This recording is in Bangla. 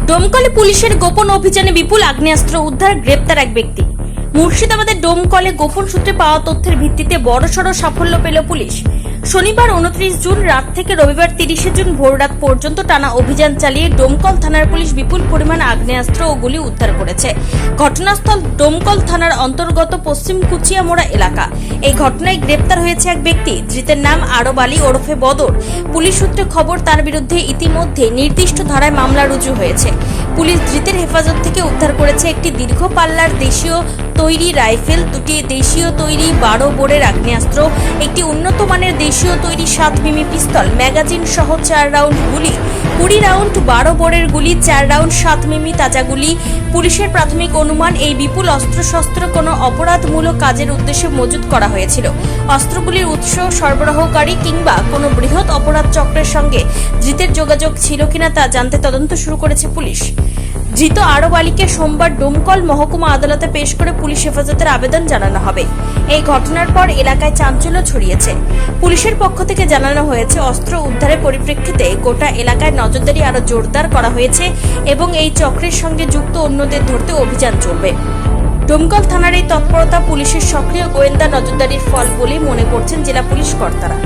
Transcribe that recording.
ডোমকলে পুলিশের গোপন অভিযানে বিপুল আগ্নেয়াস্ত্র উদ্ধার, গ্রেপ্তার এক ব্যক্তি। মুর্শিদাবাদের ডোমকলে গোপন সূত্রে পাওয়া তথ্যের ভিত্তিতে বড়সড় সাফল্য পেল পুলিশ। শনিবার 29 জুন রাত থেকে রবিবার 30 জুন ভোররাত পর্যন্ত টানা অভিযান চালিয়ে ডোমকল থানার পুলিশ বিপুল পরিমাণ আগ্নেয়াস্ত্র ও গুলি উদ্ধার করেছে। ঘটনাস্থল ডোমকল থানার অন্তর্গত পশ্চিম কুচিয়ামোড়া এলাকা। এই ঘটনায় গ্রেপ্তার হয়েছে এক ব্যক্তি, ধৃতের নাম আরব আলী ওরফে বদর। পুলিশ সূত্রে খবর, তার বিরুদ্ধে ইতিমধ্যে নির্দিষ্ট ধারায় মামলা রুজু হয়েছে। পুলিশ ধৃতের হেফাজত থেকে উদ্ধার করেছে একটি দীর্ঘ পাল্লার দেশীয় তৈরি রাইফেল, দুটি দেশীয় তৈরি 12 বোরের আগ্নেয়াস্ত্র, একটি উন্নত মানের দেশীয় তৈরি 7 মিমি পিস্তল, ম্যাগাজিন সহ 4 রাউন্ড গুলি, 20 রাউন্ড 12 বোরের গুলি, 4 রাউন্ড 7 মিমি তাজা গুলি। পুলিশের প্রাথমিক অনুমান, এই বিপুল অস্ত্রশস্ত্র কোনো অপরাধমূলক কাজের উদ্দেশ্যে মজুত করা হয়েছিল। অস্ত্রগুলির উৎস, সরবরাহকারী কিংবা কোনো বৃহৎ অপরাধ চক্রের সঙ্গে ধৃতের যোগাযোগ ছিল কিনা তা জানতে তদন্ত শুরু করেছে পুলিশ। ধৃত আরব আলীকে সোমবার ডোমকল মহকুমা আদালতে পেশ করে পুলিশ হেফাজতের আবেদন জানানো হবে। এই ঘটনার পর এলাকায় চাঞ্চল্য ছড়িয়েছে। পুলিশের পক্ষ থেকে জানানো হয়েছে, অস্ত্র উদ্ধারের পরিপ্রেক্ষিতে গোটা এলাকায় নজরদারি আরো জোরদার করা হয়েছে এবং এই চক্রের সঙ্গে যুক্ত অন্যদের ধরতে অভিযান চলবে। ডোমকল থানার এই তৎপরতা পুলিশের সক্রিয় গোয়েন্দা নজরদারির ফল বলে মনে করছেন জেলা পুলিশ কর্তারা।